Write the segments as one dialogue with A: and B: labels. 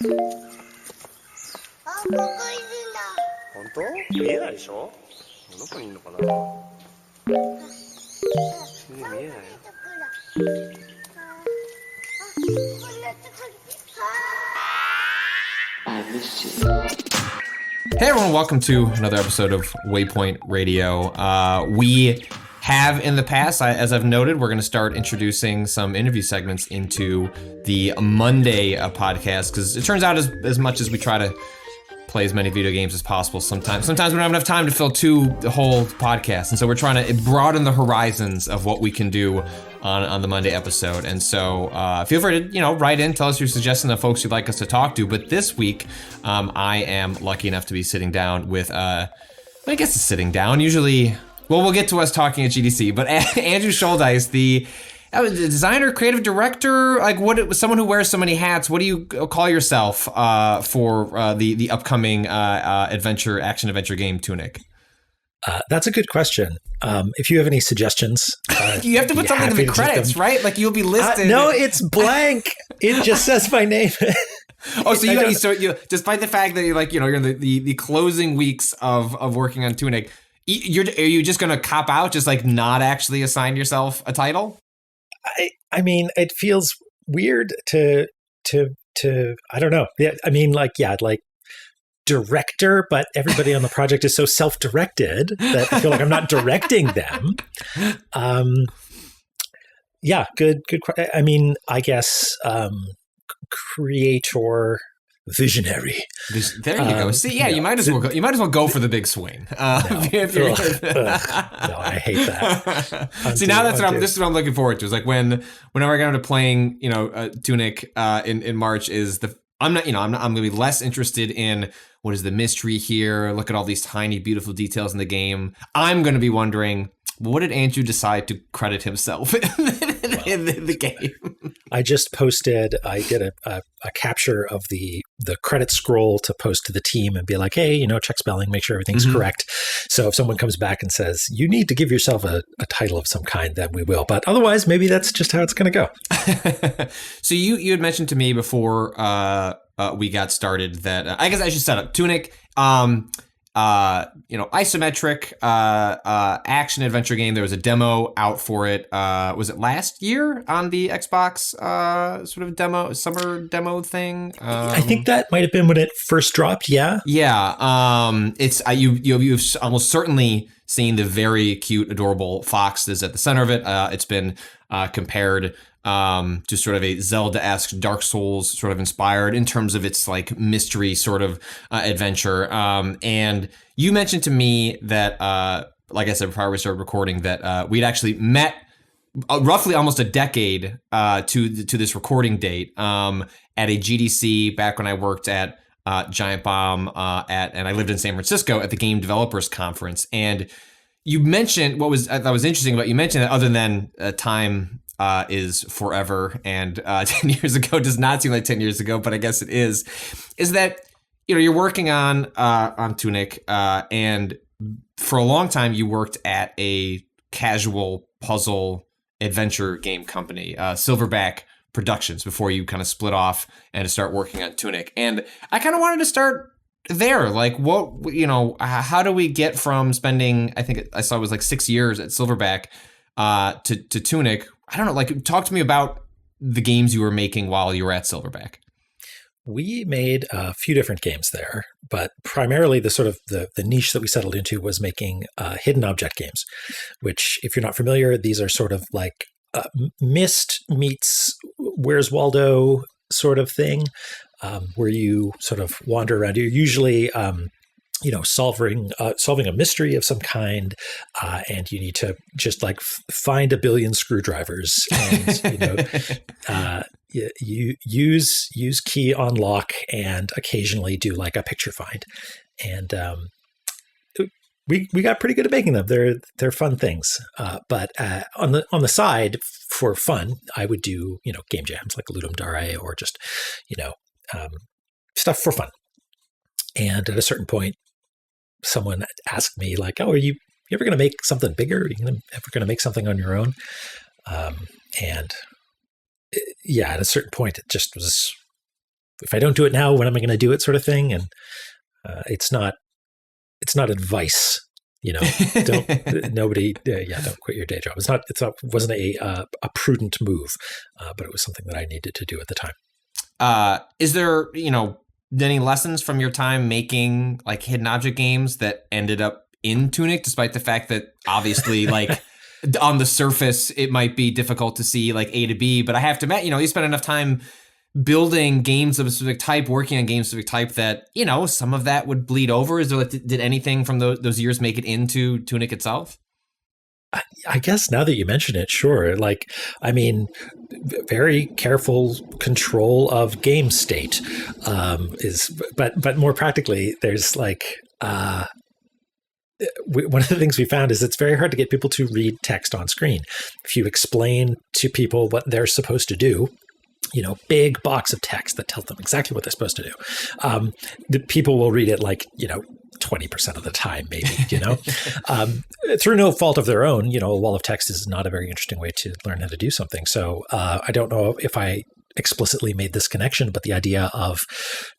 A: 本当？見えないでしょ？どこにいるのかな？見えないよ。
B: Hey everyone, welcome to another episode of Waypoint Radio. We have in the past, as I've noted, we're going to start introducing some interview segments into the Monday podcast, because it turns out as much as we try to play as many video games as possible, sometimes we don't have enough time to fill two whole podcasts, and so we're trying to broaden the horizons of what we can do on the Monday episode. And so feel free to write in, tell us your suggestions of folks you'd like us to talk to. But this week I am lucky enough to be sitting down with I guess it's sitting down usually. Well, we'll get to us talking at GDC, but Andrew Shouldice, the designer, creative director, someone who wears so many hats. What do you call yourself for the upcoming action adventure game Tunic?
C: That's a good question. If you have any suggestions,
B: you have to put something in the credits, right? Like you'll be listed.
C: No, it's blank. It just says my name.
B: Oh, so you despite the fact that you're in the closing weeks of working on Tunic, are you just going to cop out, just like not actually assign yourself a title?
C: I mean, it feels weird to I don't know. Yeah, I mean, like director, but everybody on the project is so self-directed that I feel like I'm not directing them. Yeah, good. I mean, I guess creator, visionary.
B: There you go. See, yeah, you might as well go for the big swing.
C: No, I hate that.
B: See, now this is what I'm looking forward to. Is like whenever I get into playing, Tunic in March, I'm going to be less interested in what is the mystery here. Look at all these tiny, beautiful details in the game. I'm going to be wondering, what did Andrew decide to credit himself in the game?
C: I just posted. I did a capture of the credit scroll to post to the team and be like, hey, check spelling, make sure everything's correct. So if someone comes back and says you need to give yourself a title of some kind, then we will. But otherwise, maybe that's just how it's going to go.
B: So you had mentioned to me before we got started that I guess I should set up Tunic. Isometric action adventure game. There was a demo out for it. Was it last year on the Xbox sort of summer demo thing?
C: I think that might have been when it first dropped. Yeah.
B: Yeah. It's you've almost certainly seen the very cute, adorable fox that's at the center of it. It's been compared to sort of a Zelda-esque, Dark Souls sort of inspired in terms of its like mystery sort of adventure. And you mentioned to me that, like I said before we started recording, that we'd actually met roughly almost a decade to this recording date at a GDC back when I worked at Giant Bomb and I lived in San Francisco at the Game Developers Conference. And you mentioned I thought was interesting about you mentioned that other than time is forever, and 10 years ago does not seem like 10 years ago, but I guess it is that you're working on Tunic, and for a long time you worked at a casual puzzle adventure game company, Silverback Productions, before you kind of split off and to start working on Tunic. And I kind of wanted to start there, like what how do we get from spending, I think I saw it was like 6 years at Silverback to Tunic? I don't know, like talk to me about the games you were making while you were at Silverback.
C: We made a few different games there, but primarily the sort of the niche that we settled into was making hidden object games, which, if you're not familiar, these are sort of like Myst meets Where's Waldo sort of thing, where you sort of wander around. You're usually solving a mystery of some kind, and you need to just like find a billion screwdrivers, and you use key unlock, and occasionally do like a picture find. And we got pretty good at making them. They're fun things. But on the side for fun, I would do game jams like Ludum Dare, or just stuff for fun. And at a certain point, someone asked me like, "Oh, are you ever going to make something bigger? Are you ever going to make something on your own?" And at a certain point, it just was if I don't do it now, when am I going to do it, sort of thing. And it's not advice. Don't quit your day job. Wasn't a prudent move, but it was something that I needed to do at the time.
B: Is there, any lessons from your time making like hidden object games that ended up in Tunic, despite the fact that obviously like on the surface, it might be difficult to see like A to B, but I have to admit, you spend enough time building games of a specific type, working on games of a specific type that, some of that would bleed over. Is there did anything from those years make it into Tunic itself?
C: I guess now that you mention it, sure. Very careful control of game state but more practically, there's one of the things we found is it's very hard to get people to read text on screen. If you explain to people what they're supposed to do, big box of text that tells them exactly what they're supposed to do, the people will read it 20% of the time, maybe, through no fault of their own. A wall of text is not a very interesting way to learn how to do something. So I don't know if I explicitly made this connection, but the idea of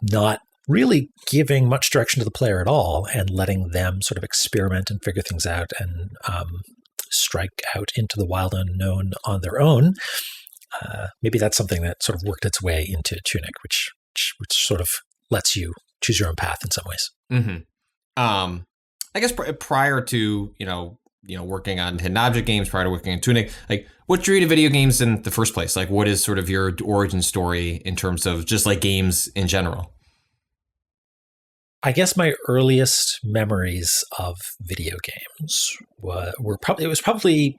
C: not really giving much direction to the player at all and letting them sort of experiment and figure things out and strike out into the wild unknown on their own. Maybe that's something that sort of worked its way into Tunic, which sort of lets you choose your own path in some ways.
B: Mm-hmm. I guess prior to, working on hidden object games, prior to working on Tunic, what drew you to video games in the first place? What is sort of your origin story in terms of just games in general?
C: I guess my earliest memories of video games were probably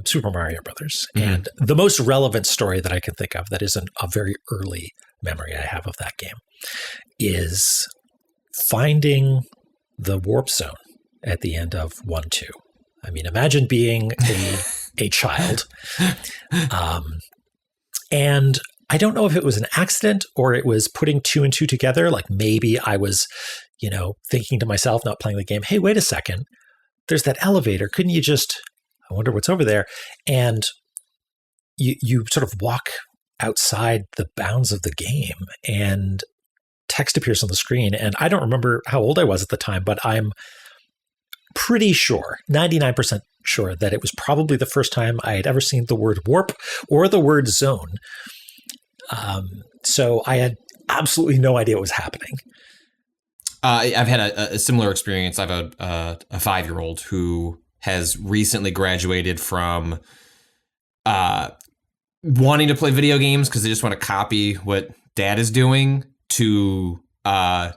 C: Super Mario Brothers. Mm-hmm. And the most relevant story that I can think of that isn't a very early memory I have of that game is finding the warp zone at the end of 1-2. Imagine being a child. And I don't know if it was an accident or it was putting 2 and 2 together. Maybe I was, thinking to myself, not playing the game, hey, wait a second, there's that elevator. Couldn't you I wonder what's over there. And you sort of walk outside the bounds of the game and text appears on the screen. And I don't remember how old I was at the time, but I'm pretty sure, 99% sure, that it was probably the first time I had ever seen the word warp or the word zone. So I had absolutely no idea what was happening.
B: I've had a similar experience. I have a 5-year-old who has recently graduated from wanting to play video games because they just want to copy what dad is doing to a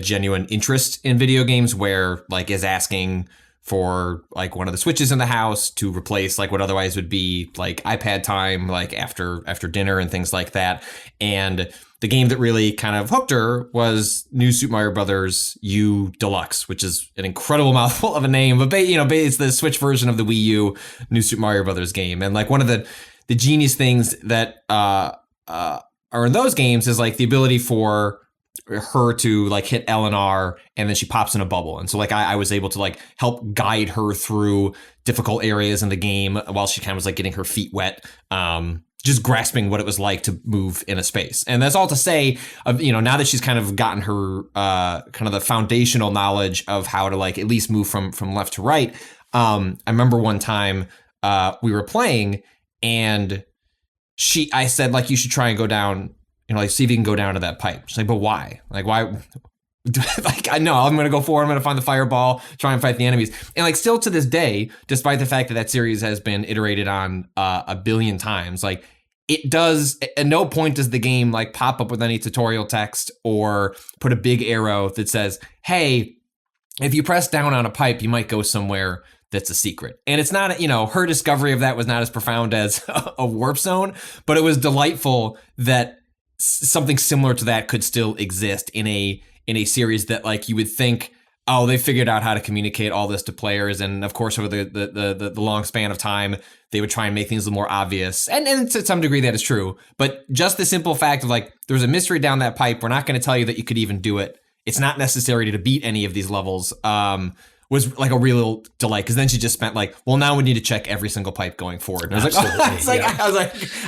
B: genuine interest in video games where is asking for one of the switches in the house to replace what otherwise would be iPad time after dinner and things like that. And the game that really kind of hooked her was New Super Mario Brothers U Deluxe, which is an incredible mouthful of a name, but it's the Switch version of the Wii U New Super Mario Brothers game. And one of the genius things that are in those games is the ability for her to hit L and R and then she pops in a bubble. And so I was able to help guide her through difficult areas in the game while she kind of was getting her feet wet, just grasping what it was like to move in a space. And that's all to say, now that she's kind of gotten her kind of the foundational knowledge of how to at least move from left to right. I remember one time we were playing and I said you should try and go down, see if you can go down to that pipe. She's but why? Why? I know I'm going to go forward. I'm going to find the fireball, try and fight the enemies. And still to this day, despite the fact that series has been iterated on a billion times, it does, at no point does the game pop up with any tutorial text or put a big arrow that says, hey, if you press down on a pipe, you might go somewhere that's a secret. And it's not, her discovery of that was not as profound as a warp zone, but it was delightful that something similar to that could still exist in a series that you would think, oh, they figured out how to communicate all this to players. And of course, over the long span of time, they would try and make things a little more obvious. And to some degree that is true. But just the simple fact of there's a mystery down that pipe. We're not going to tell you that you could even do it. It's not necessary to beat any of these levels. was like a real delight, because then she just spent like, well, now we need to check every single pipe going forward. And I was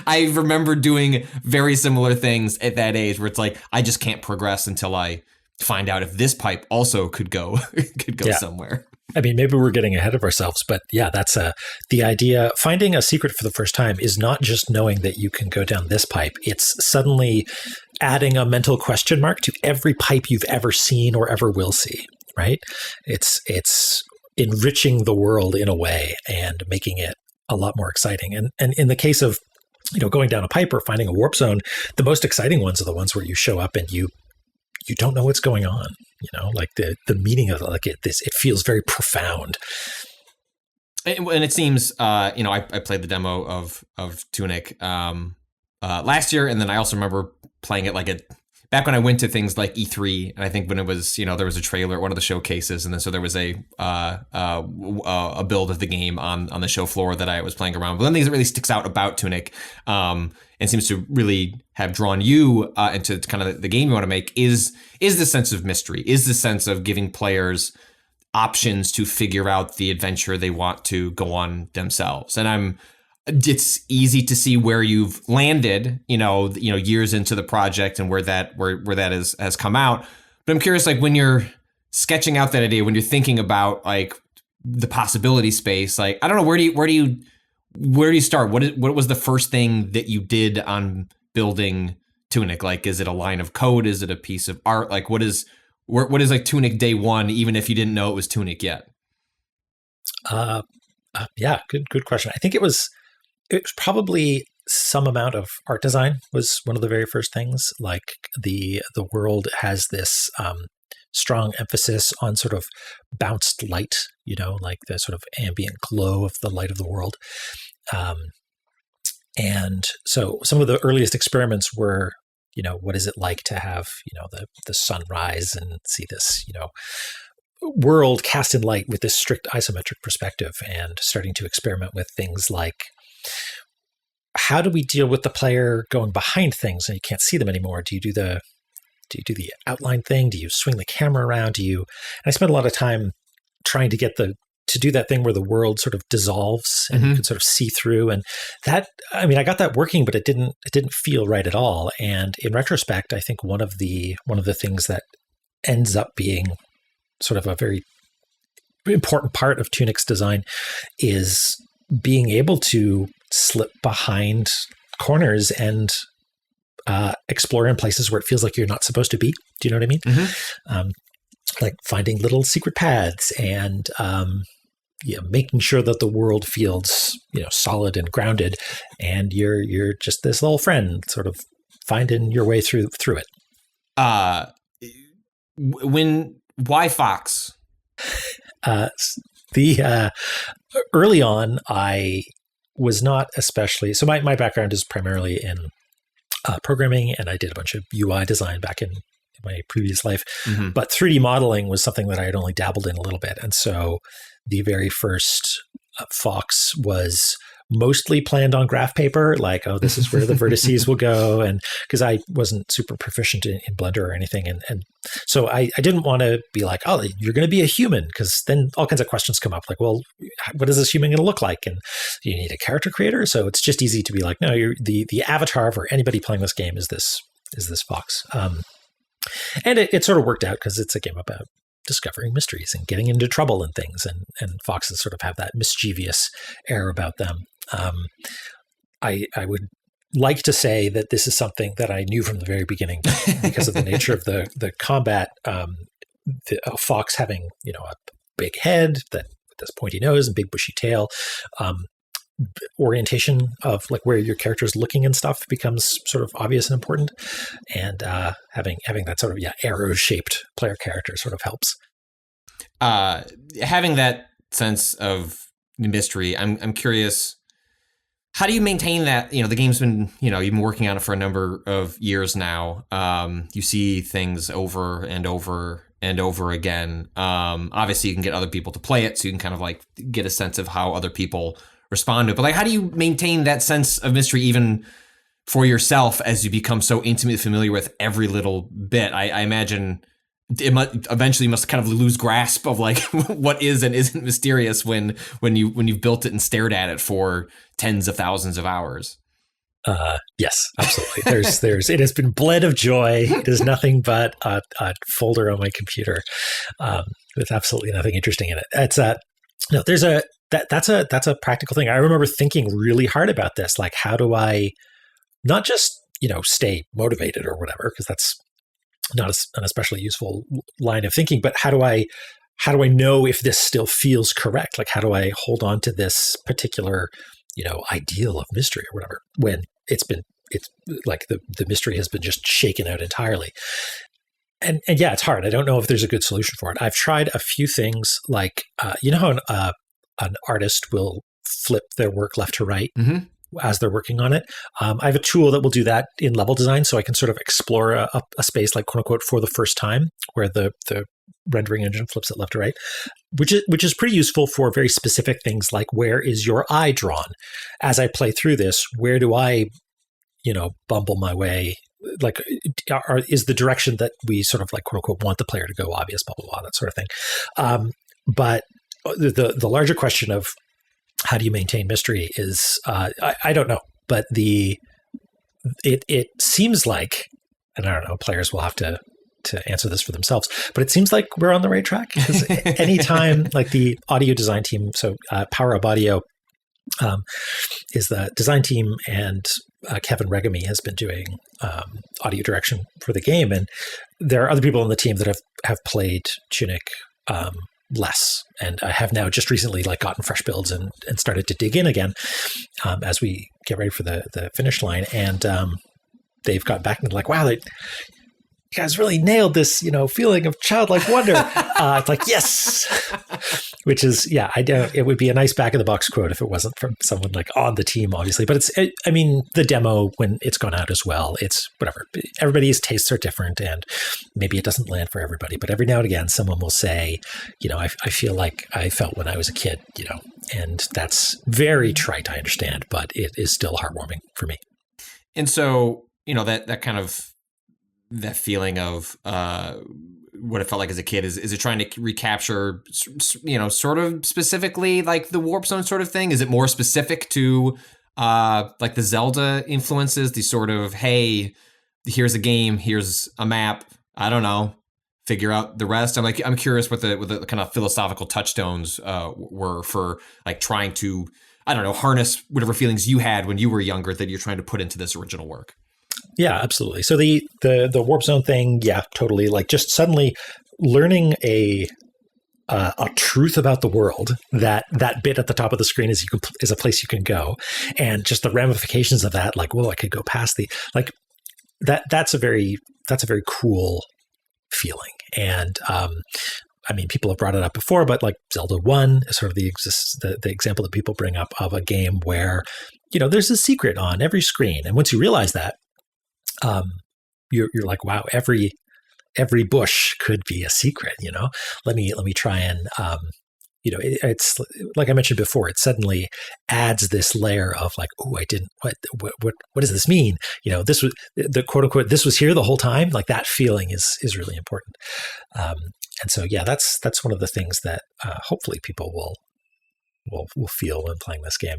B: I remember doing very similar things at that age where it's like, I just can't progress until I find out if this pipe also could go somewhere.
C: I mean, maybe we're getting ahead of ourselves, but yeah, that's the idea. Finding a secret for the first time is not just knowing that you can go down this pipe. It's suddenly adding a mental question mark to every pipe you've ever seen or ever will see, right? It's enriching the world in a way and making it a lot more exciting. And in the case of, going down a pipe or finding a warp zone, the most exciting ones are the ones where you show up and you don't know what's going on, like the meaning of it feels very profound.
B: And it seems, I played the demo of Tunic last year, and then I also remember playing it back when I went to things like E3, and I think when it was, there was a trailer at one of the showcases, and then so there was a build of the game on the show floor that I was playing around. But one of the things that really sticks out about Tunic, and seems to really have drawn you into kind of the game you want to make is the sense of mystery, is the sense of giving players options to figure out the adventure they want to go on themselves. And it's easy to see where you've landed, years into the project and where that has come out. But I'm curious, like when you're sketching out that idea, when you're thinking about like the possibility space, like, I don't know, where do you start? What was the first thing that you did on building Tunic? Like, is it a line of code? Is it a piece of art? Like, what is like Tunic day one, even if you didn't know it was Tunic yet?
C: Yeah, good question. I think it was probably some amount of art design was one of the very first things. Like the world has this strong emphasis on sort of bounced light, like the sort of ambient glow of the light of the world. And so some of the earliest experiments were, what is it like to have, the sunrise and see this, world cast in light with this strict isometric perspective, and starting to experiment with things like, how do we deal with the player going behind things and you can't see them anymore? Do you do the outline thing? Do you swing the camera around? And I spent a lot of time trying to get to do that thing where the world sort of dissolves and you can sort of see through. And that, I mean, I got that working, but it didn't feel right at all. And in retrospect, I think one of the things that ends up being sort of a very important part of Tunic's design is being able to slip behind corners and explore in places where it feels like you're not supposed to be. Do you know what I mean? Mm-hmm. Like finding little secret paths and making sure that the world feels solid and grounded, and you're just this little friend sort of finding your way through it.
B: Why Fox?
C: Early on, I was not especially, so my background is primarily in programming, and I did a bunch of UI design back in my previous life, but 3D modeling was something that I had only dabbled in a little bit. And so the very first Fox was mostly planned on graph paper, like, oh, this is where the vertices will go. And because I wasn't super proficient in Blender or anything. And so I didn't want to be like, oh, you're going to be a human, because then all kinds of questions come up like, well, what is this human going to look like? And you need a character creator. So it's just easy to be like, no, you're the avatar for anybody playing this game is this Fox. And it sort of worked out because it's a game about discovering mysteries and getting into trouble and things. And foxes sort of have that mischievous air about them. I would like to say that this is something that I knew from the very beginning because of the nature of the combat. A fox having, a big head with this pointy nose and big bushy tail. Orientation of like where your character is looking and stuff becomes sort of obvious and important, and having that sort of arrow shaped player character sort of helps.
B: Having that sense of mystery, I'm curious, how do you maintain that? The game's been you've been working on it for a number of years now. You see things over and over and over again. Obviously, you can get other people to play it, so you can kind of like get a sense of how other people respond to it. But like, how do you maintain that sense of mystery even for yourself as you become so intimately familiar with every little bit? I imagine eventually must kind of lose grasp of like what is and isn't mysterious when you've built it and stared at it for tens of thousands of hours.
C: Yes, absolutely. It has been bled of joy. It is nothing but a folder on my computer with absolutely nothing interesting in it. It's that's a practical thing. I remember thinking really hard about this. Like, how do I not just, stay motivated or whatever, because that's not an especially useful line of thinking, but how do I know if this still feels correct? Like, how do I hold on to this particular, ideal of mystery or whatever, when it's like the mystery has been just shaken out entirely. And yeah, it's hard. I don't know if there's a good solution for it. I've tried a few things, like, how an artist will flip their work left to right as they're working on it. I have a tool that will do that in level design, so I can sort of explore a space, like, quote unquote, for the first time, where the rendering engine flips it left to right, which is pretty useful for very specific things, like, where is your eye drawn? As I play through this, where do I, bumble my way? Like, is the direction that we sort of, like, quote unquote, want the player to go obvious, blah, blah, blah, that sort of thing. But the larger question of how do you maintain mystery is, I don't know, but it seems like, and I don't know, players will have to answer this for themselves, but it seems like we're on the right track, because anytime, like, the audio design team, so Power Up Audio is the design team, and Kevin Regami has been doing audio direction for the game, and there are other people on the team that have played Tunic less, and I have now just recently, like, gotten fresh builds and started to dig in again as we get ready for the finish line, and they've got back and like, wow, you guys really nailed this, feeling of childlike wonder. It's like, yes, which is, yeah, it would be a nice back of the box quote if it wasn't from someone, like, on the team, obviously. But the demo, when it's gone out as well, it's whatever. Everybody's tastes are different, and maybe it doesn't land for everybody. But every now and again, someone will say, I feel like I felt when I was a kid, and that's very trite, I understand, but it is still heartwarming for me.
B: And so, that kind of, that feeling of what it felt like as a kid, is it trying to recapture, sort of specifically, like, the warp zone sort of thing? Is it more specific to like the Zelda influences, the sort of, hey, here's a game, here's a map, I don't know, figure out the rest? I'm curious what the kind of philosophical touchstones were for, like, trying to, I don't know, harness whatever feelings you had when you were younger that you're trying to put into this original work.
C: Yeah, absolutely. So the warp zone thing, yeah, totally. Like, just suddenly learning a truth about the world, that bit at the top of the screen is a place you can go, and just the ramifications of that, like, whoa, I could go past that's a very cool feeling. And people have brought it up before, but, like, Zelda 1 is sort of the example that people bring up of a game where, there's a secret on every screen, and once you realize that, you're like, wow, every bush could be a secret, let me try and, it's like I mentioned before, it suddenly adds this layer of, like, oh, I didn't, what does this mean? This was the quote unquote, this was here the whole time. Like, that feeling is really important. And so, yeah, that's one of the things that hopefully people will feel when playing this game.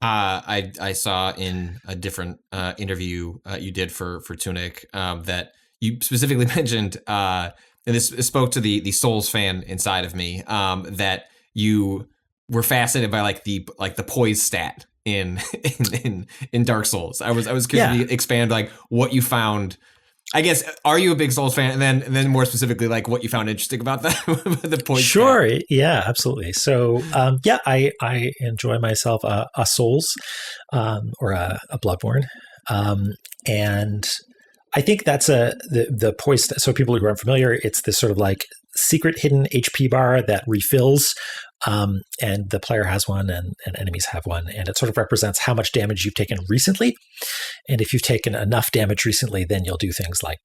B: I saw in a different interview you did for Tunic that you specifically mentioned, and this spoke to the Souls fan inside of me, that you were fascinated by, like, the poise stat in Dark Souls. I was curious to expand, like, what you found. I guess, are you a big Souls fan? And then more specifically, like, what you found interesting about the poise
C: Sure.
B: stat.
C: Yeah, absolutely. So, I enjoy myself a Souls or a Bloodborne. And I think that's the poise. So people who aren't familiar, it's this sort of, like, secret hidden HP bar that refills, and the player has one and enemies have one, and it sort of represents how much damage you've taken recently. And if you've taken enough damage recently, then you'll do things like,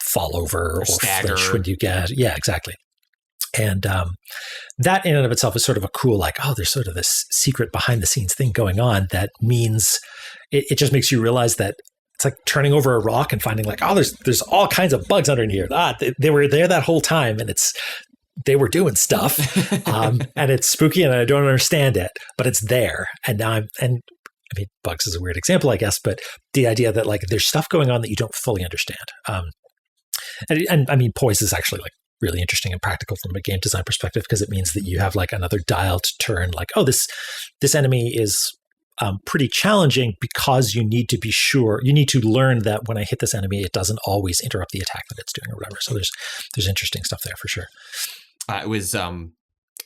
C: fall over or flinch when you get, yeah, exactly. And that in and of itself is sort of a cool, like, oh, there's sort of this secret behind the scenes thing going on that means it just makes you realize that it's like turning over a rock and finding like, oh, there's all kinds of bugs under here. They were there that whole time, and they were doing stuff, and it's spooky, and I don't understand it, but it's there. And now I mean, bugs is a weird example, I guess, but the idea that like there's stuff going on that you don't fully understand. And I mean, poise is actually like really interesting and practical from a game design perspective, because it means that you have like another dial to turn. Like, oh, this enemy is pretty challenging because you need to be sure, you need to learn that when I hit this enemy, it doesn't always interrupt the attack that it's doing or whatever. So there's interesting stuff there for sure.
B: It was one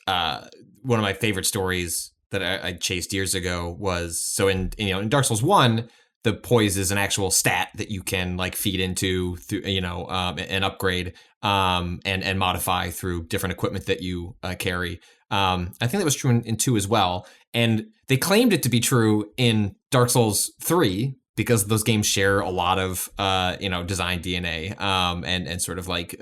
B: of my favorite stories that I chased years ago was, so in Dark Souls 1, the poise is an actual stat that you can like feed into through, and upgrade and modify through different equipment that you carry. I think that was true in 2 as well. And they claimed it to be true in Dark Souls 3 because those games share a lot of, design DNA and sort of like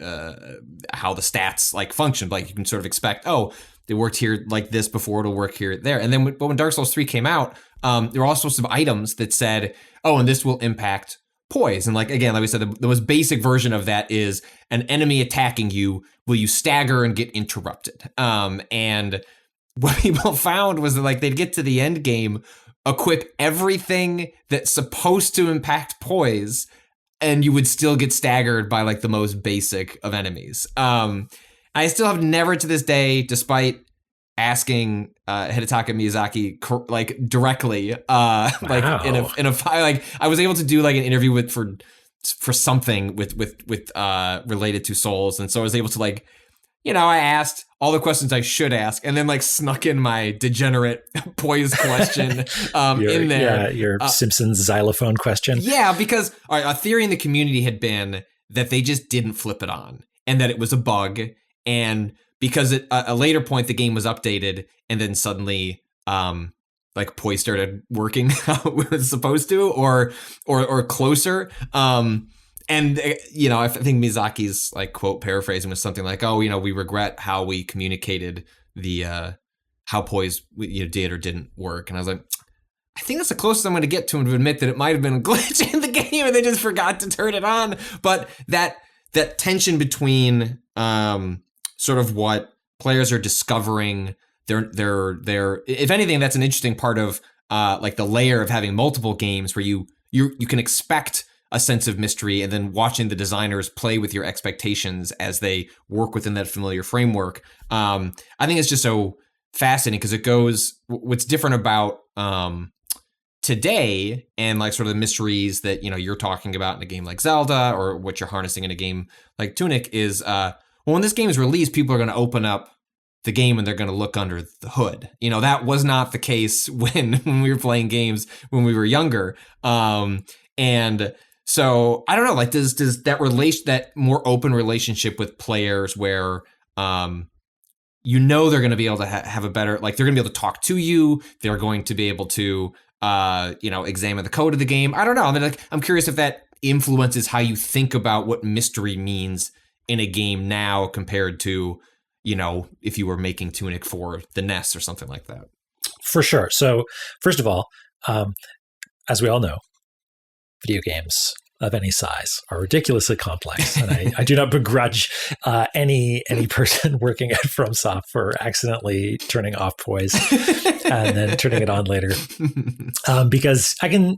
B: how the stats like function. Like you can sort of expect, oh, they worked here like this before, it'll work here, there. And then when Dark Souls 3 came out, there were all sorts of items that said, oh, and this will impact poise. And like, again, like we said, the most basic version of that is an enemy attacking you, will you stagger and get interrupted? And what people found was that like they'd get to the end game, equip everything that's supposed to impact poise, and you would still get staggered by like the most basic of enemies. I still have never to this day, despite asking Hidetaka Miyazaki like directly, like in a like I was able to do like an interview for something with related to Souls, and so I was able to like, I asked all the questions I should ask, and then like snuck in my degenerate poise question in there. Yeah,
C: your Simpsons xylophone question.
B: Yeah, because a theory in the community had been that they just didn't flip it on, and that it was a bug. And because at a later point the game was updated, and then suddenly like poise started working how it was supposed to, or closer. And I think Miyazaki's like quote paraphrasing was something like, "Oh, we regret how we communicated the how poise did or didn't work." And I was like, I think that's the closest I'm going to get to admit that it might have been a glitch in the game and they just forgot to turn it on. But that tension between sort of what players are discovering, their if anything, that's an interesting part of like the layer of having multiple games where you can expect a sense of mystery, and then watching the designers play with your expectations as they work within that familiar framework. I think it's just so fascinating because it goes, what's different about today and like sort of the mysteries that, you're talking about in a game like Zelda, or what you're harnessing in a game like Tunic is, when this game is released, people are going to open up the game and they're going to look under the hood. That was not the case when we were playing games when we were younger. And so I don't know, like does that more open relationship with players where, they're going to be able to have a better, like they're going to be able to talk to you. They're going to be able to, examine the code of the game. I don't know. I mean, like, I'm curious if that influences how you think about what mystery means in a game now compared to, if you were making Tunic for the NES or something like that.
C: For sure. So first of all, as we all know, video games of any size are ridiculously complex, and I do not begrudge any person working at FromSoft for accidentally turning off poise and then turning it on later, because I can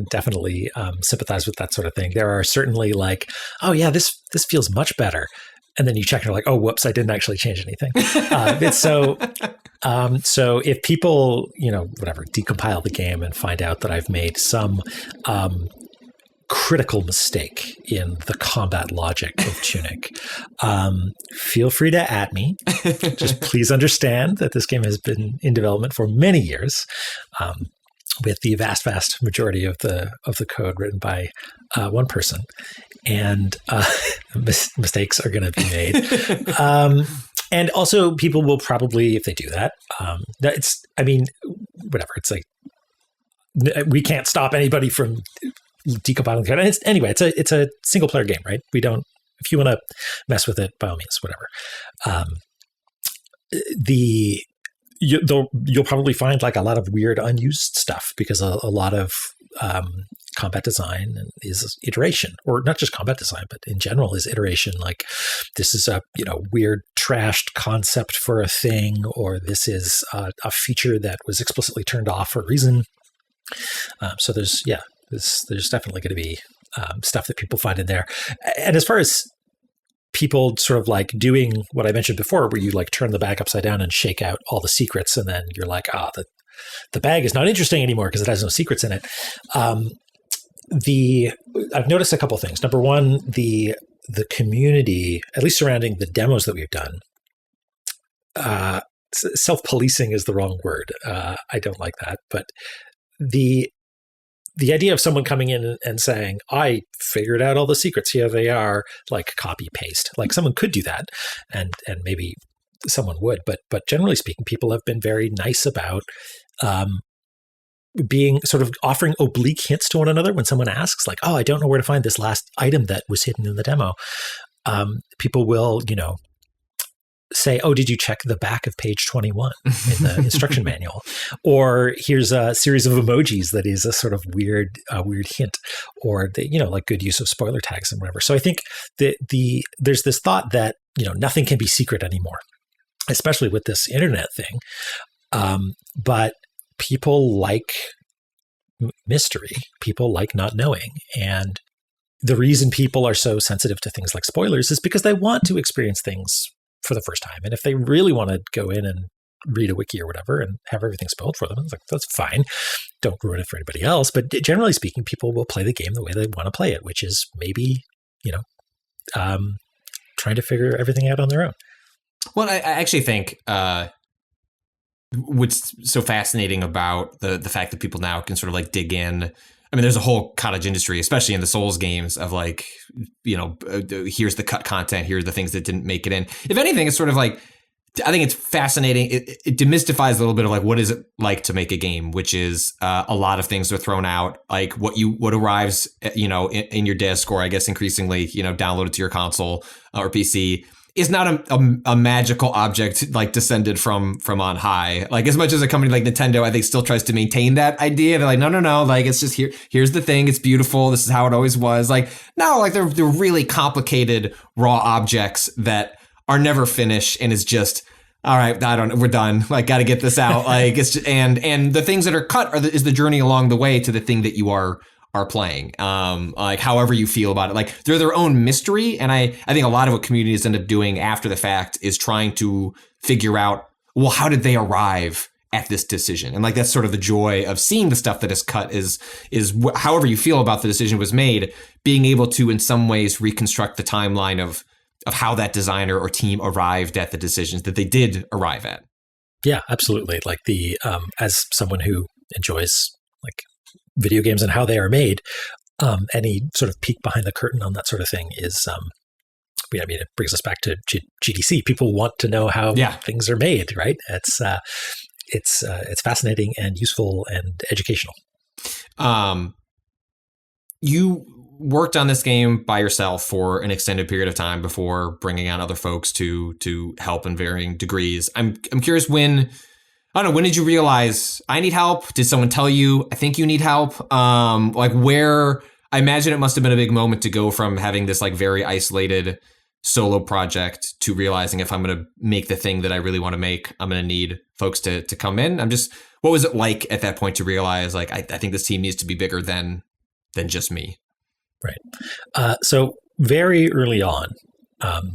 C: definitely sympathize with that sort of thing. There are certainly like, oh yeah, this feels much better, and then you check and you're like, oh whoops, I didn't actually change anything. It's so if people decompile the game and find out that I've made some critical mistake in the combat logic of Tunic, feel free to @me. Just please understand that this game has been in development for many years, with the vast majority of the code written by one person, and mistakes are going to be made. And also, people will probably, if they do that, whatever. It's like we can't stop anybody from decompiling the code. And it's a single player game, right? We don't. If you want to mess with it, by all means, whatever. You'll probably find like a lot of weird unused stuff because a lot of combat design is iteration, or not just combat design, but in general is iteration. Like this is a weird trashed concept for a thing, or this is a feature that was explicitly turned off for a reason. So there's definitely going to be stuff that people find in there. And as far as people sort of like doing what I mentioned before, where you like turn the bag upside down and shake out all the secrets, and then you're like, the bag is not interesting anymore because it has no secrets in it. I've noticed a couple of things. Number one, the community, at least surrounding the demos that we've done, self-policing is the wrong word. I don't like that, but the idea of someone coming in and saying, I figured out all the secrets, here they are, like copy paste. Like someone could do that, and maybe someone would, but generally speaking, people have been very nice about being sort of offering oblique hints to one another when someone asks, like, oh, I don't know where to find this last item that was hidden in the demo. People will, say, oh, did you check the back of page 21 in the instruction manual? Or here's a series of emojis that is a sort of weird hint, or like good use of spoiler tags and whatever. So I think there's this thought that, nothing can be secret anymore, especially with this internet thing. But people like mystery. People like not knowing. And the reason people are so sensitive to things like spoilers is because they want to experience things for the first time. And if they really want to go in and read a wiki or whatever and have everything spoiled for them, it's like, that's fine. Don't ruin it for anybody else. But generally speaking, people will play the game the way they want to play it, which is maybe, trying to figure everything out on their own.
B: Well, I actually think what's so fascinating about the fact that people now can sort of like dig in. I mean, there's a whole cottage industry, especially in the Souls games, of like, here's the cut content, here are the things that didn't make it in. If anything, it's sort of like, I think it's fascinating. It demystifies a little bit of like, what is it like to make a game, which is a lot of things are thrown out, like what arrives, in your disc, or I guess increasingly, downloaded to your console or PC, is not a magical object like descended from on high. Like, as much as a company like Nintendo, I think, still tries to maintain that idea. They're like, no, like, it's just here's the thing, it's beautiful, this is how it always was. Like, no, like they're really complicated raw objects that are never finished, and it's just, all right, we're done. Like, got to get this out. Like, it's just, and the things that are cut is the journey along the way to the thing that you are playing, like however you feel about it. Like, they're their own mystery. And I think a lot of what communities end up doing after the fact is trying to figure out, well, how did they arrive at this decision? And like, that's sort of the joy of seeing the stuff that is cut is however you feel about the decision was made, being able to in some ways reconstruct the timeline of how that designer or team arrived at the decisions that they did arrive at.
C: Yeah, absolutely. Like as someone who enjoys like video games and how they are made, any sort of peek behind the curtain on that sort of thing is, it brings us back to GDC. People want to know how things are made, right? It's fascinating and useful and educational.
B: You worked on this game by yourself for an extended period of time before bringing on other folks to help in varying degrees. I'm curious, when did you realize I need help? Did someone tell you, I think you need help? I imagine it must have been a big moment to go from having this like very isolated solo project to realizing, if I'm going to make the thing that I really want to make, I'm going to need folks to come in. What was it like at that point to realize, like, I think this team needs to be bigger than just me?
C: Right. So very early on,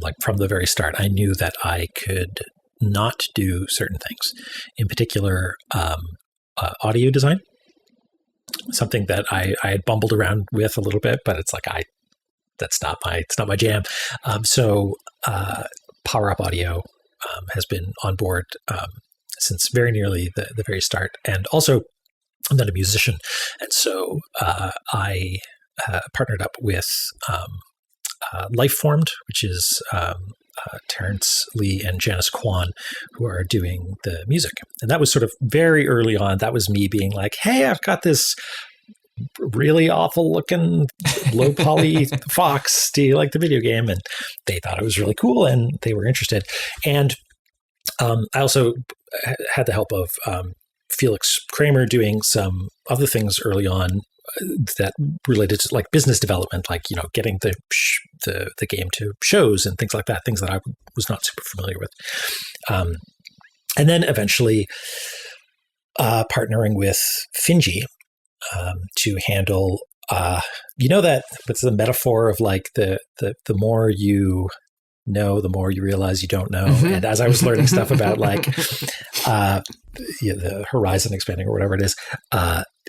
C: like from the very start, I knew that I could not do certain things. In particular, audio design, something that I had bumbled around with a little bit, but it's like it's not my jam. So Power Up Audio has been on board since very nearly the very start, and also I'm not a musician, and so I partnered up with Lifeformed, which is Terrence Lee and Janice Kwan, who are doing the music. And that was sort of very early on. That was me being like, hey, I've got this really awful looking low poly fox. Do you like the video game? And they thought it was really cool and they were interested. And I also had the help of Felix Kramer doing some other things early on that related to like business development, like, getting the game to shows and things like that, things that I was not super familiar with. And then eventually partnering with Finji to handle, that it's the metaphor of like the more you know, the more you realize you don't know. Mm-hmm. And as I was learning stuff about like the horizon expanding or whatever it is,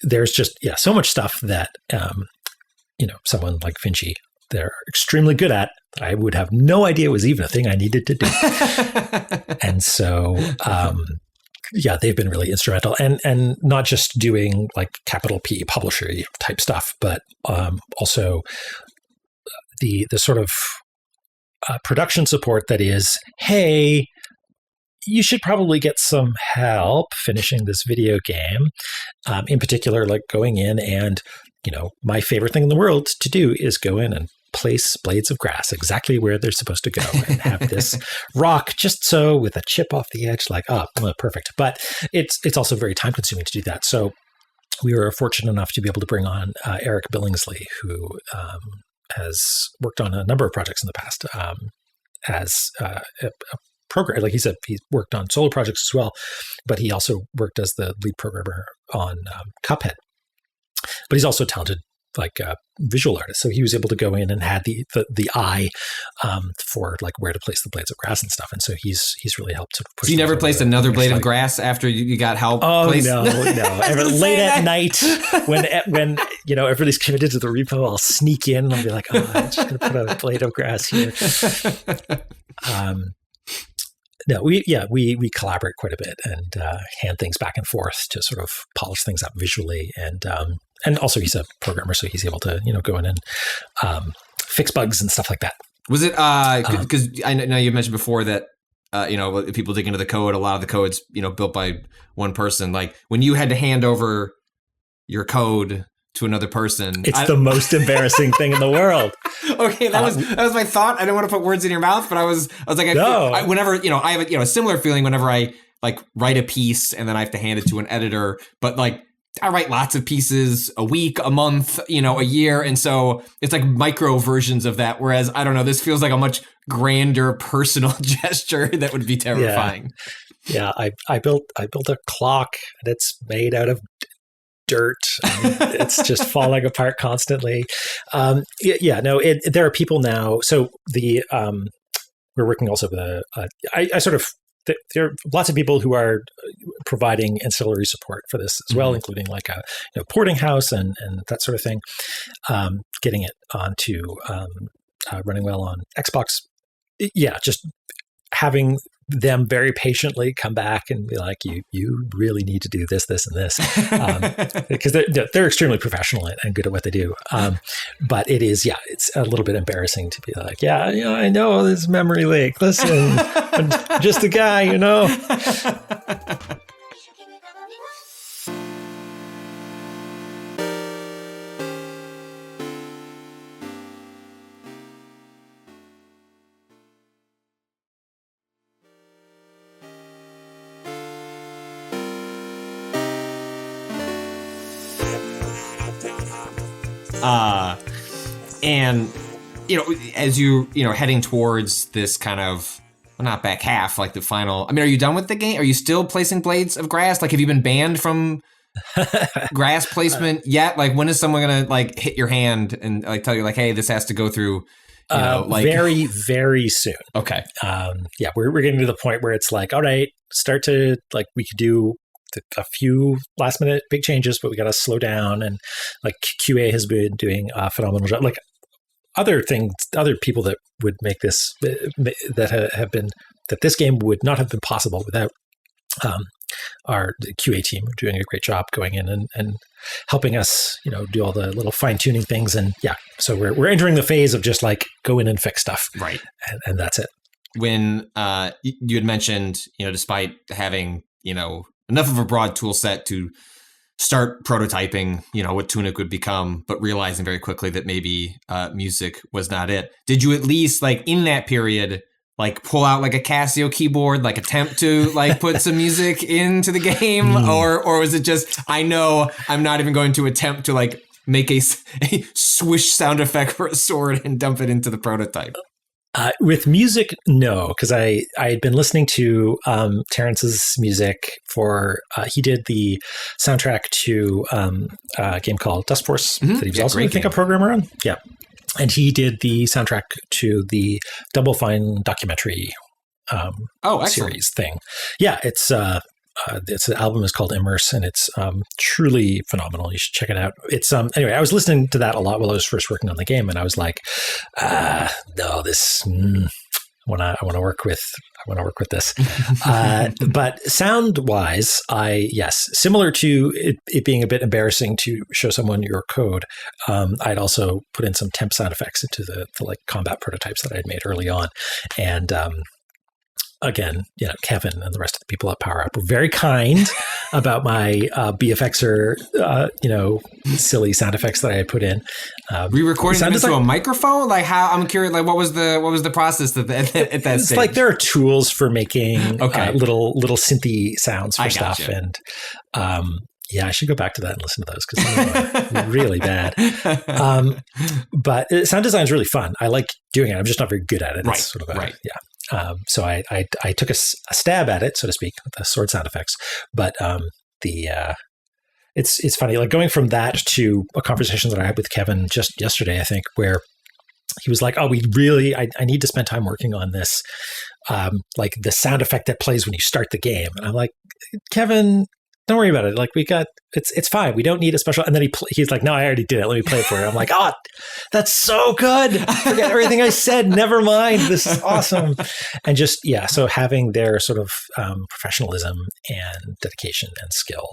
C: there's just so much stuff that someone like Finji, they're extremely good at, that I would have no idea was even a thing I needed to do. And so they've been really instrumental, and not just doing like capital P publisher type stuff, but also the sort of production support that is, hey, you should probably get some help finishing this video game. In particular, like going in and, my favorite thing in the world to do is go in and place blades of grass exactly where they're supposed to go and have this rock just so with a chip off the edge, like, perfect. But it's also very time consuming to do that. So we were fortunate enough to be able to bring on Eric Billingsley, who has worked on a number of projects in the past as a programmer. Like he's worked on solo projects as well, but he also worked as the lead programmer on Cuphead. But he's also a talented visual artist, so he was able to go in and had the eye for like where to place the blades of grass and stuff, and so he's really helped to push. So
B: you never placed another blade of grass after you got help?
C: Oh
B: placed?
C: No. Late at night when everybody's committed to the repo, I'll sneak in and I'll be like, I'm just gonna put a blade of grass here. No, we collaborate quite a bit and hand things back and forth to sort of polish things up visually, and also he's a programmer, so he's able to go in and fix bugs and stuff like that.
B: Was it because I know you mentioned before that if people dig into the code, a lot of the code's built by one person. Like when you had to hand over your code to another person,
C: it's the most embarrassing thing in the world.
B: Okay, that was my thought. I didn't want to put words in your mouth, but I was like, whenever I have a similar feeling whenever I like write a piece and then I have to hand it to an editor, but like I write lots of pieces a week, a month, a year, and so it's like micro versions of that. Whereas I don't know, this feels like a much grander personal gesture that would be terrifying.
C: Yeah, I built a clock and it's made out of dirt. It's just falling apart constantly. There are people now. So we're working also with there are lots of people who are providing ancillary support for this as well, including like a porting house and that sort of thing, getting it onto running well on Xbox. Yeah, just having them very patiently come back and be like, you really need to do this, and this, because they're extremely professional and good at what they do. But it is, it's a little bit embarrassing to be like, I know this memory leak. Listen, I'm just a guy,
B: And as you heading towards this kind of, well, not back half, like the final. I mean, are you done with the game? Are you still placing blades of grass? Like, have you been banned from grass placement yet? Like, when is someone gonna like hit your hand and like tell you like, hey, this has to go through?
C: Very, very soon.
B: Okay.
C: We're getting to the point where it's like, all right, start to like, we could do a few last minute big changes, but we got to slow down. And like QA has been doing a phenomenal job. Like other people that would make this, that this game would not have been possible without our QA team doing a great job going in and helping us, do all the little fine tuning things. And so we're entering the phase of just like go in and fix stuff. Right. And that's it.
B: When you had mentioned, despite having, enough of a broad tool set to start prototyping, what Tunic would become, but realizing very quickly that maybe music was not it. Did you at least like in that period, like pull out like a Casio keyboard, like attempt to like put some music into the game? Or was it just, I know I'm not even going to attempt to like make a swish sound effect for a sword and dump it into the prototype?
C: With music, no, because I had been listening to Terrence's music for he did the soundtrack to a game called Dust Force that he was also, I think, a programmer on. Yeah, and he did the soundtrack to the Double Fine documentary series thing. Yeah, it's the album is called Immerse, and it's truly phenomenal. You should check it out. It's anyway, I was listening to that a lot while I was first working on the game, and I was like, no, this I want to work with this. But sound wise, similar to it being a bit embarrassing to show someone your code, I'd also put in some temp sound effects into the like combat prototypes that I'd made early on, and again, Kevin and the rest of the people at Power Up were very kind about my BFXer, silly sound effects that I had put in.
B: Were you recording them into a microphone? Like how? I'm curious. Like what was the process at that
C: it's
B: stage?
C: Like there are tools for making little synthy sounds for stuff, and I should go back to that and listen to those because they're really bad. But sound design is really fun. I like doing it. I'm just not very good at it. It's sort of so I took a stab at it, so to speak, with the sword sound effects. But it's funny, like going from that to a conversation that I had with Kevin just yesterday, I think, where he was like, "Oh, I need to spend time working on this, like the sound effect that plays when you start the game." And I'm like, Kevin, don't worry about it. Like it's fine. We don't need a special. And then he's like, no, I already did it. Let me play it for you. I'm like, oh, that's so good. Forget everything I said. Never mind. This is awesome. And just, so having their sort of professionalism and dedication and skill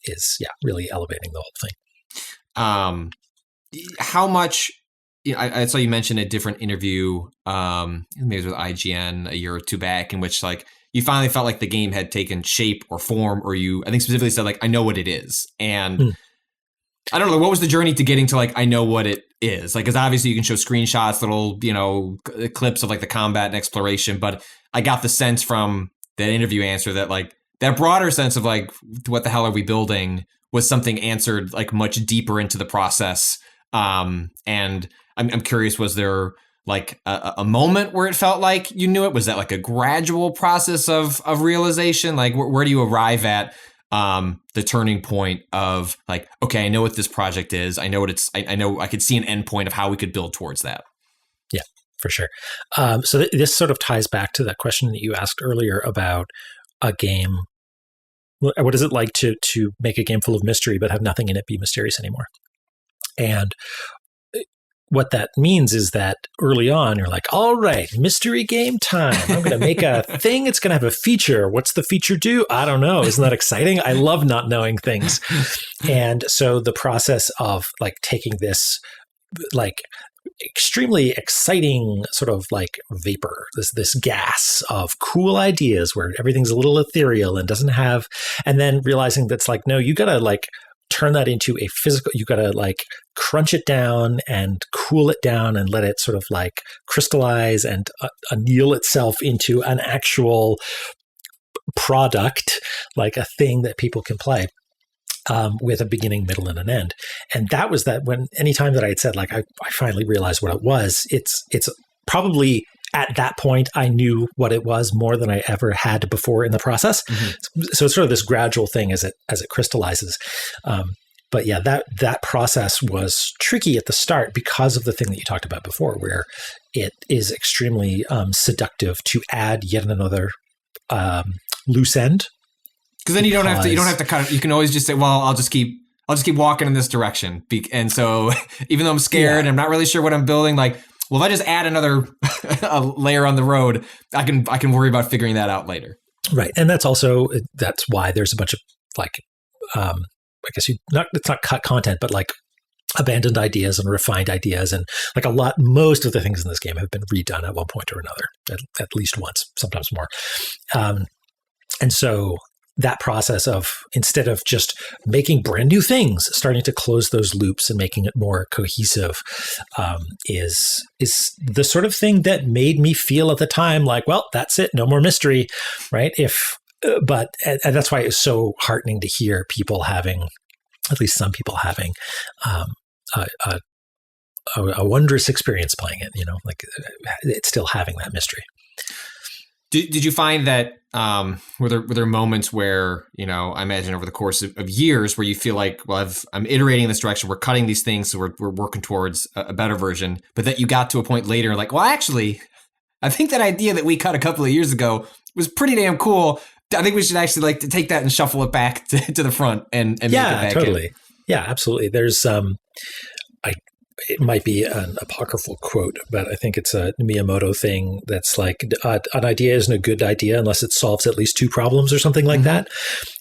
C: is really elevating the whole thing.
B: How much, I saw you mention a different interview, maybe it was with IGN a year or two back, in which like, you finally felt like the game had taken shape or form, or I think specifically said like, I know what it is. And I don't know, what was the journey to getting to like, I know what it is? Like, cause obviously you can show screenshots, little, clips of like the combat and exploration, but I got the sense from that interview answer that like that broader sense of like, what the hell are we building was something answered like much deeper into the process. And I'm curious, was there like a moment where it felt like you knew it? Was that like a gradual process of realization? Like where do you arrive at the turning point of like, okay, I know what this project is. I know what I know I could see an endpoint of how we could build towards that.
C: Yeah, for sure. So this sort of ties back to that question that you asked earlier about a game. What is it like to make a game full of mystery but have nothing in it be mysterious anymore? And what that means is that early on, you're like, all right, mystery game time. I'm going to make a thing. It's going to have a feature. What's the feature do? I don't know. Isn't that exciting? I love not knowing things. And so the process of like taking this like extremely exciting sort of like vapor, this gas of cool ideas where everything's a little ethereal and doesn't have, and then realizing that's like, no, you got to like turn that into a physical, you got to like crunch it down and cool it down and let it sort of like crystallize and anneal itself into an actual product, like a thing that people can play with a beginning, middle, and an end. And that was that when anytime that I had said, like, I finally realized what it was, it's probably at that point, I knew what it was more than I ever had before in the process. Mm-hmm. So it's sort of this gradual thing as it crystallizes. But yeah, that process was tricky at the start because of the thing that you talked about before, where it is extremely seductive to add yet another loose end.
B: Because then you don't have to cut it. You can always just say, well, I'll just keep walking in this direction. And so even though I'm scared and I'm not really sure what I'm building, like, well, if I just add another a layer on the road, I can worry about figuring that out later.
C: Right. And that's why there's a bunch of like, I guess it's not cut content, but like abandoned ideas and refined ideas. And like most of the things in this game have been redone at one point or another, at least once, sometimes more. And so that process of, instead of just making brand new things, starting to close those loops and making it more cohesive, is the sort of thing that made me feel at the time like, well, that's it, no more mystery, right? And that's why it's so heartening to hear people having at least some people having a wondrous experience playing it. Like it's still having that mystery.
B: Did you find that were there moments where, I imagine over the course of years where you feel like, well, I'm iterating in this direction, we're cutting these things, so we're working towards a better version, but that you got to a point later like, well, actually, I think that idea that we cut a couple of years ago was pretty damn cool. I think we should actually like to take that and shuffle it back to the front and make it back
C: totally.
B: in. Yeah,
C: absolutely. There's it might be an apocryphal quote, but I think it's a Miyamoto thing that's like an idea isn't a good idea unless it solves at least two problems or something like that.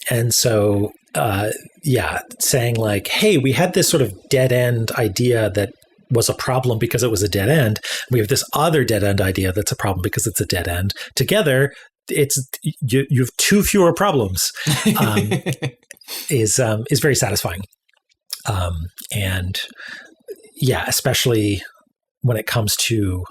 C: And so, saying like, hey, we had this sort of dead end idea that was a problem because it was a dead end. We have this other dead end idea that's a problem because it's a dead end. Together, it's you have two fewer problems. Is very satisfying. And yeah, especially when it comes to,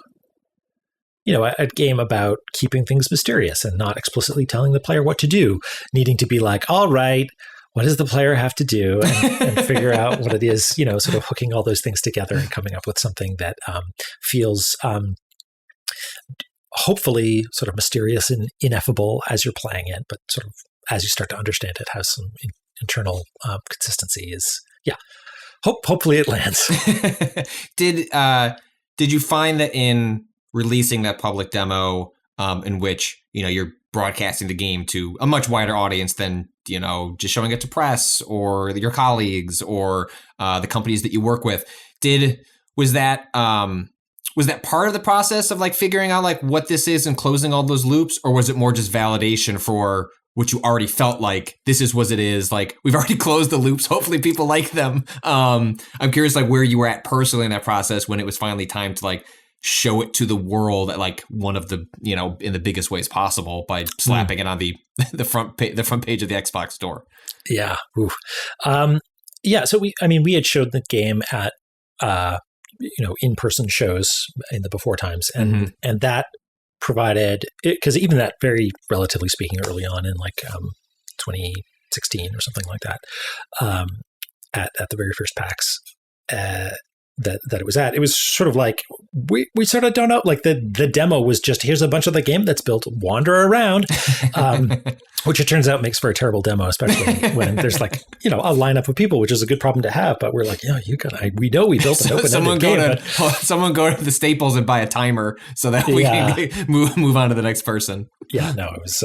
C: a game about keeping things mysterious and not explicitly telling the player what to do, needing to be like, all right, what does the player have to do and figure out what it is, sort of hooking all those things together and coming up with something that feels hopefully sort of mysterious and ineffable as you're playing it, but sort of as you start to understand it, has some internal consistency is, hopefully it lands.
B: Did you find that in releasing that public demo, in which you're broadcasting the game to a much wider audience than just showing it to press or your colleagues or the companies that you work with, was that part of the process of like figuring out like what this is and closing all those loops, or was it more just validation for what you already felt like this is what it is? Like, we've already closed the loops. Hopefully people like them. I'm curious, like, where you were at personally in that process when it was finally time to like show it to the world at like one of the, in the biggest ways possible by slapping it on the front page of the Xbox store.
C: Yeah. So we had showed the game at, in-person shows in the before times, and that provided, because even that, very relatively speaking, early on in like 2016 or something like that, at the very first PAX that it was at, it was sort of like we sort of don't know, like the demo was just, here's a bunch of the game that's built, wander around, which it turns out makes for a terrible demo, especially when there's like a lineup of people, which is a good problem to have. But we're like, we know we built an open-ended game.
B: Someone go to the Staples and buy a timer so that we can move on to the next person.
C: Yeah, no, it was,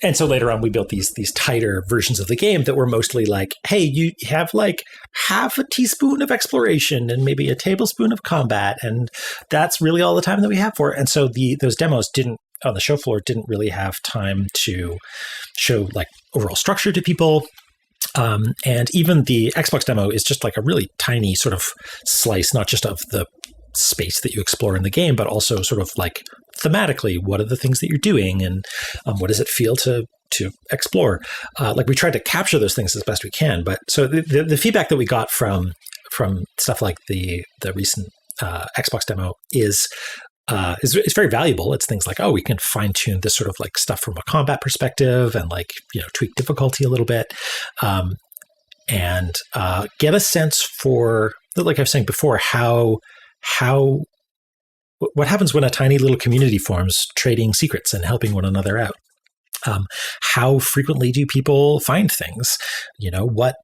C: and so later on we built these tighter versions of the game that were mostly like, hey, you have like half a teaspoon of exploration and maybe a tablespoon of combat, and that's really all the time that we have for it. And so those demos on the show floor didn't really have time to show like overall structure to people. And even the Xbox demo is just like a really tiny sort of slice, not just of the space that you explore in the game, but also sort of like thematically, what are the things that you're doing, and what does it feel to explore? Like, we tried to capture those things as best we can. But so the feedback that we got from stuff like the recent Xbox demo is very valuable. It's things like, we can fine tune this sort of like stuff from a combat perspective and like, tweak difficulty a little bit, and get a sense for, like I was saying before, what happens when a tiny little community forms, trading secrets and helping one another out. How frequently do people find things? What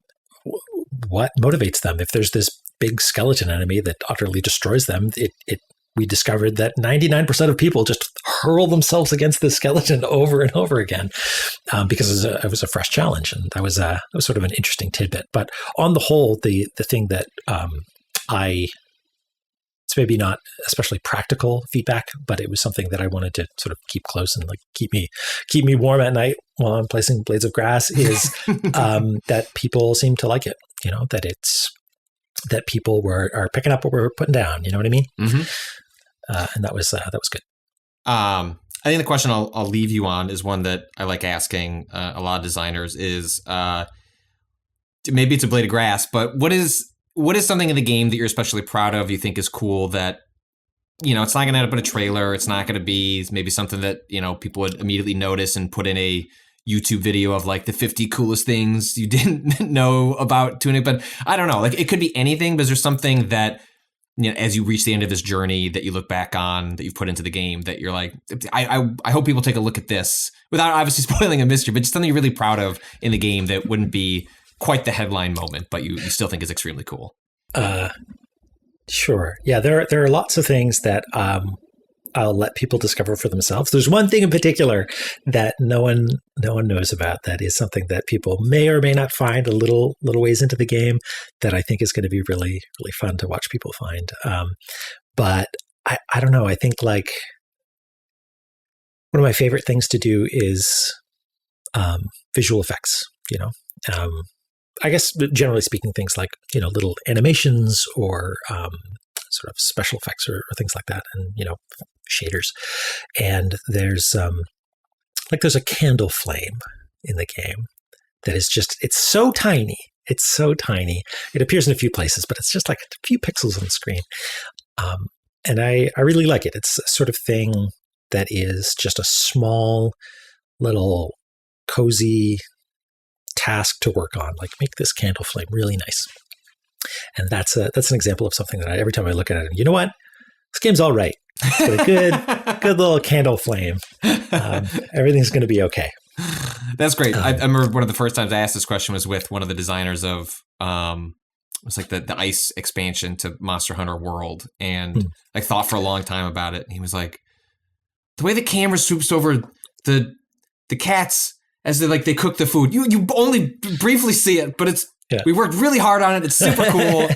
C: motivates them? If there's this big skeleton enemy that utterly destroys them, we discovered that 99% of people just hurl themselves against this skeleton over and over again, because it was a fresh challenge, and that was sort of an interesting tidbit. But on the whole, the thing that it's maybe not especially practical feedback, but it was something that I wanted to sort of keep close and like keep me warm at night while I'm placing blades of grass, is that people seem to like it. That people are picking up what we're putting down. You know what I mean? Mm-hmm. And that was good.
B: I think the question I'll leave you on is one that I like asking a lot of designers is, maybe it's a blade of grass, but what is something in the game that you're especially proud of, you think is cool, that, it's not going to end up in a trailer, it's not going to be maybe something that, people would immediately notice and put in a, YouTube video of like the 50 coolest things you didn't know about Tunic. But I don't know, like it could be anything, but is there something that, you know, as you reach the end of this journey that you look back on that you've put into the game that you're like, I hope people take a look at this without obviously spoiling a mystery, but just something you're really proud of in the game that wouldn't be quite the headline moment, but you still think is extremely cool?
C: Sure. Yeah, there are lots of things that I'll let people discover for themselves. There's one thing in particular that no one knows about that is something that people may or may not find a little ways into the game that I think is going to be really, really fun to watch people find. But I don't know. I think like one of my favorite things to do is visual effects, you know. I guess generally speaking, things like, you know, little animations or sort of special effects or things like that, and, you know, shaders. And there's a candle flame in the game that is just, it's so tiny. It's so tiny. It appears in a few places, but it's just like a few pixels on the screen. And I really like it. It's a sort of thing that is just a small little cozy task to work on, like make this candle flame really nice. And that's an example of something that every time I look at it, you know what? This game's all right. It's got a good little candle flame. Everything's going to be okay.
B: That's great. I remember one of the first times I asked this question was with one of the designers of it was like the ice expansion to Monster Hunter World, and I thought for a long time about it. And he was like, the way the camera swoops over the cats as they cook the food, you only briefly see it, but it's we worked really hard on it. It's super cool.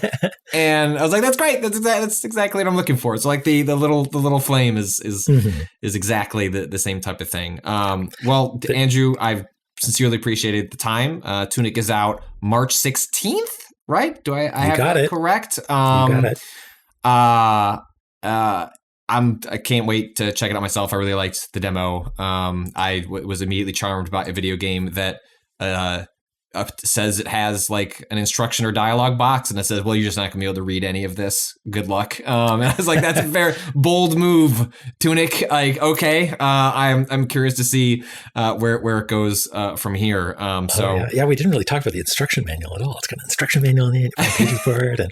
B: And I was like, that's great. That's exactly what I'm looking for. So like the little flame is exactly the same type of thing. Well, Andrew, I've sincerely appreciated the time. Tunic is out March 16th, right? Do I have that correct?
C: You got it.
B: I can't wait to check it out myself. I really liked the demo. I was immediately charmed by a video game that says it has like an instruction or dialogue box, and it says, well, you're just not gonna be able to read any of this. Good luck. And I was like, that's a very bold move, Tunic. Like, okay. I'm curious to see where it goes from here.
C: Yeah, we didn't really talk about the instruction manual at all. It's got an instruction manual in it, pages for it, and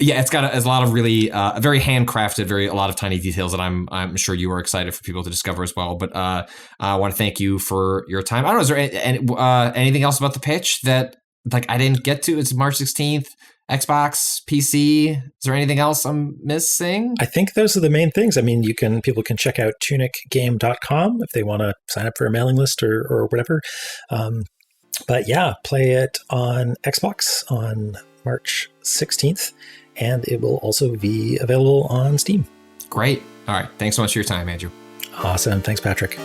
C: yeah, it's got a lot of really very handcrafted, a lot of tiny details that I'm sure you are excited for people to discover as well. But I want to thank you for your time. I don't know, is there anything else about the pitch that like I didn't get to? It's March 16th, Xbox, PC. Is there anything else I'm missing? I think those are the main things. I mean, people can check out tunicgame.com if they want to sign up for a mailing list or whatever. But yeah, play it on Xbox on March 16th, and it will also be available on Steam.
B: Great. All right. Thanks so much for your time, Andrew.
C: Awesome. Thanks, Patrick.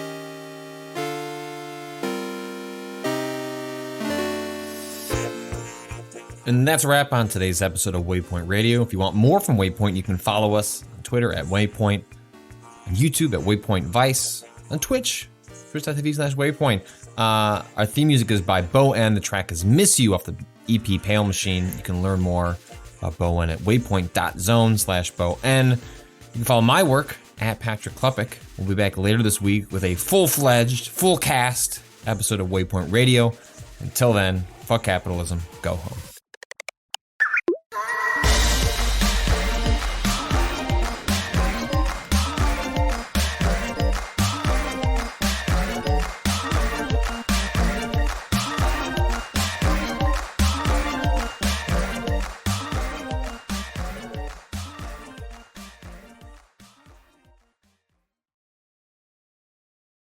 B: And that's a wrap on today's episode of Waypoint Radio. If you want more from Waypoint, you can follow us on Twitter at Waypoint, on YouTube at Waypoint Vice, on Twitch, twitch.tv/Waypoint. Our theme music is by Bowen. The track is Miss You off the EP Pale Machine. You can learn more about Bowen at waypoint.zone/Bowen. You can follow my work at Patrick Klepek. We'll be back later this week with a full-fledged, full-cast episode of Waypoint Radio. Until then, fuck capitalism, go home.